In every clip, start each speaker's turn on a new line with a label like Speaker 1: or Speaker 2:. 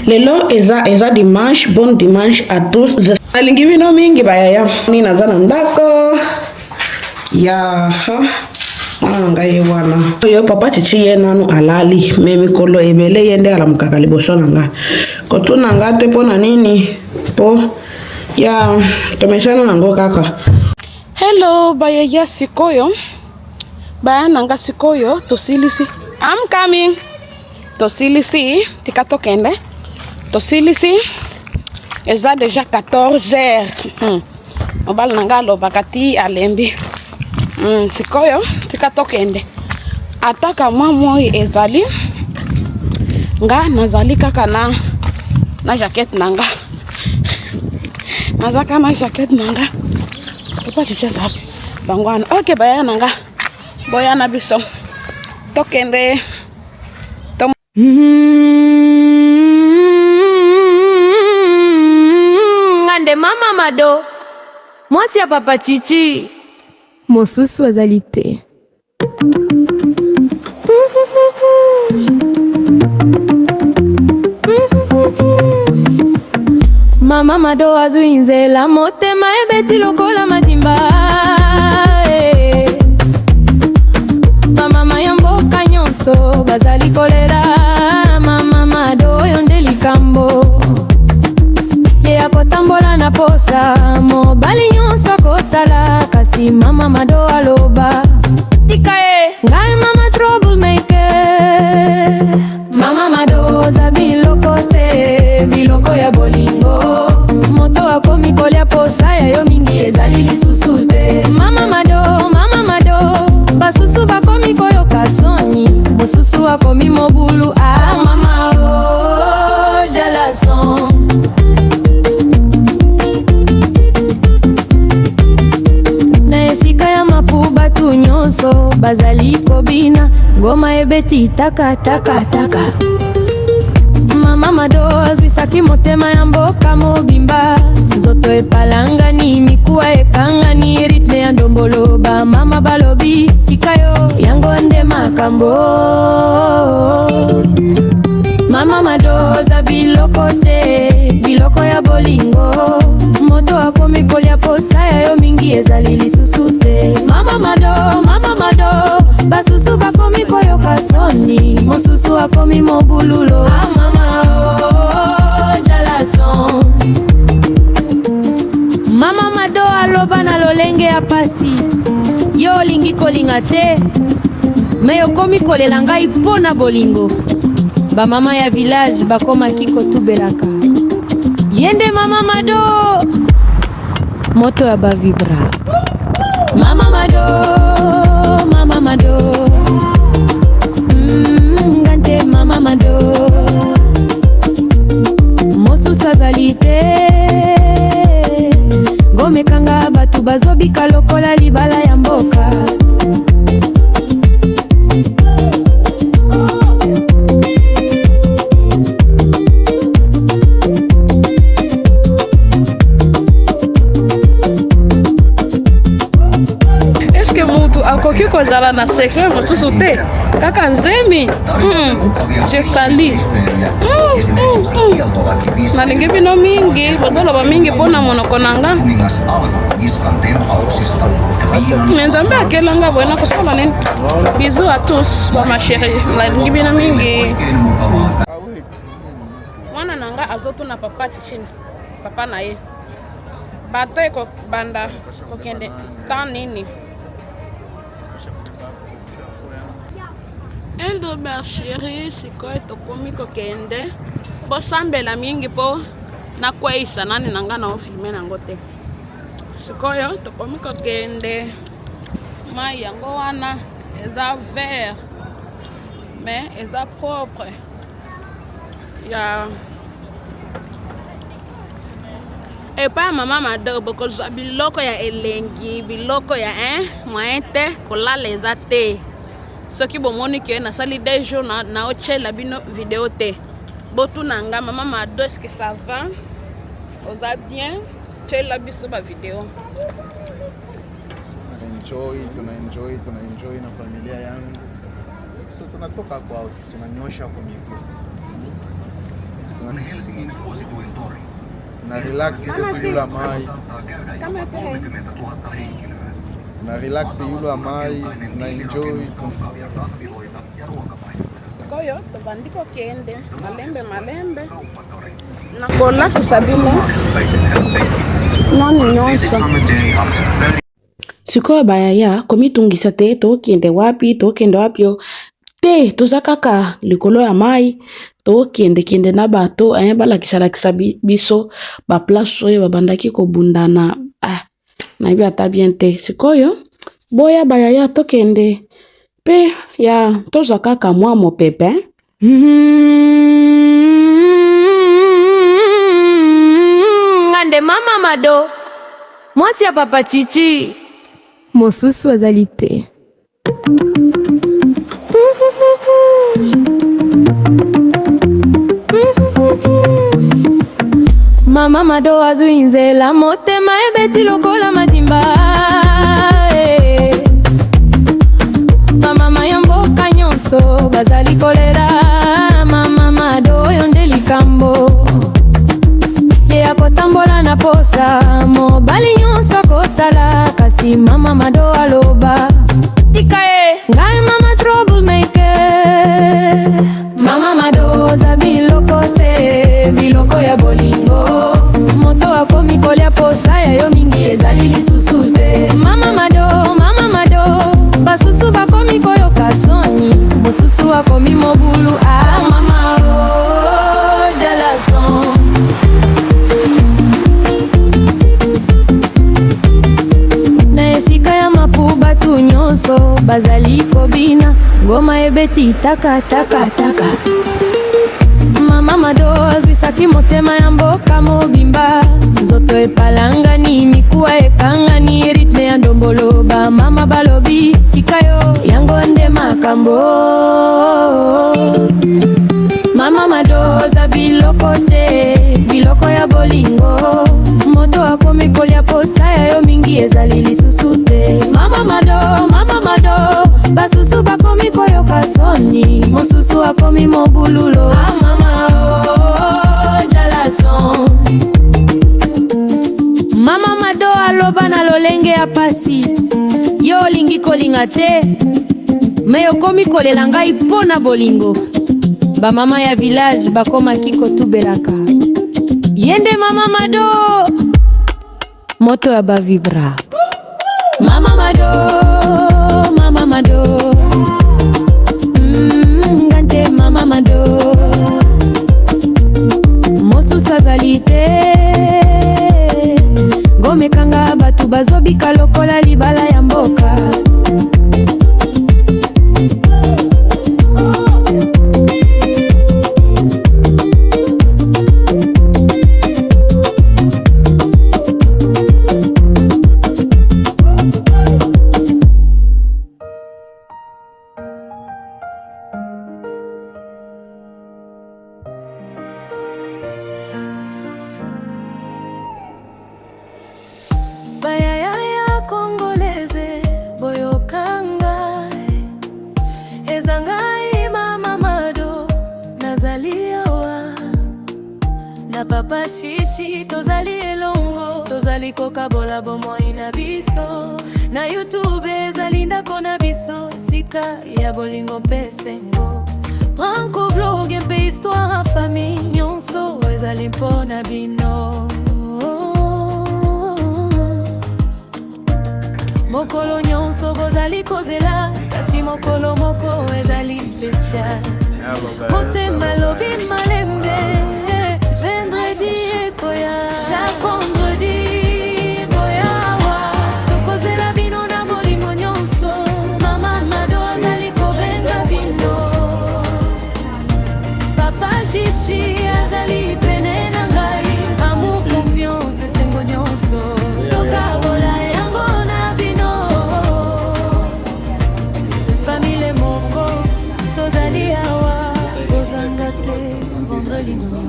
Speaker 1: Lelo eza dimanche, bon dimanche à tous. Alingi bino mingi bayaya. Ni naza na ndako. Ya ngai wana. Yo papa chichi ye nanu alali. Me mikolo ebele yende ala mukaka liboso nanga. Kotuna nga te pona nini? Po ya tomeshana nango kaka. Hello bayaya sikoyo. Baya nanga sikoyo tosilisi. I'm coming. Tosilisi tikato kende. Tosilisi eza déjà 14h. Obal nanga lo bakati alembi. Sikoyo tikato kende. Ataka moi ezali. Nga nazali kaka na jacket nanga. Nazaka na jacket nanga. Papa chicheza bangwana. Okay baya nanga. Boya na biso. Tokende.
Speaker 2: Ngande mama mado. Mwasi ya papa chichi. Mosusu azalite. Mama mado azuinze la motema ebeti lokola madimba. Mama yamboka nyonso bazali kolera. Mama mado yondeli kambo. Ye akotambola na posa mobali nyonso kotala kasi mama mado aloba tikae ngai mama troublemaker. Mama mado za biloko te biloko ya bolingo moto akomi kolia posa ya yo mingi ezali lisusu te. Mama mado basusu bakomi koyoka soni mosusu akomi mobulu. Mama jalason batu nyonso bazali kobina ngoma ebeti taka taka taka. Mama mado azwisaki motema ya mboka mobimba nzoto epalangani mikuwa ekangani ritme ya ndombolo ba mama balobi tikayo yango nde makambo. Mama mado za biloko te biloko ya bolingo moto akomi kolia posa ya yo mingi ezali lisusu te. Mama mado basusu bakomi koyoka soni mosusu akomi mobululo. Mama jalason. Mama mado aloba na lolenge ya pasi yo olingi kolinga te me okomi kolela ngai pona bolingo. Ba mama ya village bakoma kiko tubelaka yende mama mado moto ya ba vibra. Mama mado ngante mama mado mosusu azalite gomekanga batu bazobika lokola libala ya mboka.
Speaker 1: Akoki kozala na secret mosusu te kaka nzemi. Je sali nalingi bino mingi bozoloba mingi mpona monoko nanga. Nzambe akelanga bwena kosala nini. Bisous à tous ma chérie. Nalingi bino mingi. Mwana nanga azotuna papa chichini papa na ye bato eko banda kokende tan nini. Endo ma chérie sikoyo tokomi kokende bosambela mingi po nakweisa nani nanga na ofilme nango te. Sikoyo tokomi kokende mai yango wana eza vert mais eza propre ya epa mama mado bokozwa biloko ya elengi biloko ya moyen te kolala eza te. Soki bomoni ke nasali des jours na ochela bino vidéo te botu nanga mama mado est-ce que ça va oza bien chela biso ba vidéo.
Speaker 3: Tuna enjoy na familia yangu. So tunatoka kwa out tunanyosha kwa miguu. Na relax yule amai.
Speaker 1: Kama sasa.
Speaker 3: Na relax yule amai, na enjoy.
Speaker 1: Sikoyo tubandiko kiende malembe na kola kusabile nani nyonso sikoyo bayaya komitungisa te tokende wapi yo te toza kaka likolo ya mai tokende na bato balakisa biso baplace oyo babandaki kobundana nayebi ata bien te sikoyo boya bayaya tokende pe ya toza kaka mwa mopepe
Speaker 2: ngande mama Mado mwasi ya papa Chichi mosusu azali te. Mama Mado azwi nzela motema ebeti lokola madimba Mama ya mboka nyonso bazali kolera Mama Mado yonde likambo ye akotambola na posa mobali nyonso akotala kasi Mama Mado aloba tika ye ngai mama troublemaker Mama Mado za biloko te biloko ya bolingo moto akomi kolia posa ya yo mingi ezali lisusu te Mama Mado basusu bakomi koyoka soni mosusu akomi mobulu mama jalason na esika ya mapu batu nyonso bazali kobina ngoma ebeti taka Mama Mado azwisaki motema ya mboka mobimba nzoto epalangani mikuwa ekangani ritme ya ndombolo mama balobi tikayo yango nde makambo Mama Mado za biloko te biloko ya bolingo moto akomi kolia posa ya yo mingi ezali lisusu te Mama Mado basusu bakomi koyoka soni mosusu akomi mobululo mama jalason Mama Mado aloba na lolenge ya pasi yo olingi kolinga te me okomi kolela ngai mpo na bolingo bamama ya village bakomaki kotubelaka yende Mama Mado moto ya bavibra Mama Mado ngante Mama Mado mosusu azali te gomekanga batu bazobika lokola libala ya mboka bayaya kongoleze boyokanga ezangai Mama Mado nazali awa na papa Chichi tozali elongo tozali kokabola bomoi na biso na YouTube ezali ndako na biso sika ya bolingo pesengo Franco vlog mpe histoire en famille nyonso ezali mpona bino mokolo nyonso bozali kozela kasi mokolo moko ezali spécial motema lobi malembe vendredi ekoya chaque vendredi boyawa tokozela bino na bolingo nyonso Mama Mado azali kobenga bino papa Chichi azali pene na ngai amour confiance esengo nyonso tokabola yango na bino famille moko tozali awa kozanga te vendredi nyonso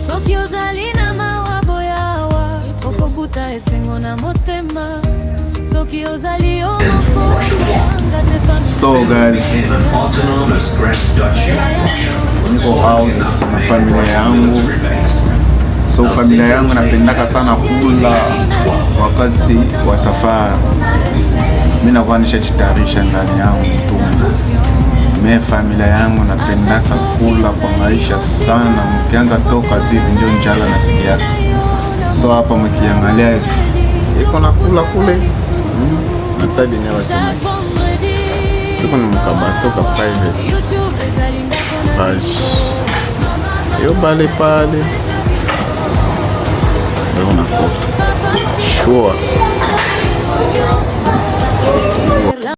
Speaker 2: soki ozali na mawa boyawa okokuta
Speaker 3: So guys, niko out na familia yangu. So familia yangu napendaka sana kula wakati wa safari. Mimi nakuwa nishajitayarisha ndani yangu mtumbo. Mimi familia yangu napendaka kula kwa maisha sana. Mkianza toka hivi ndio njala nasikia. So hapa mkiangalia hivi iko na kula kule. Hata bina wasema. Tuko na mkabatoka private. Bash. Yo pale. Ndio unakosa. Sure.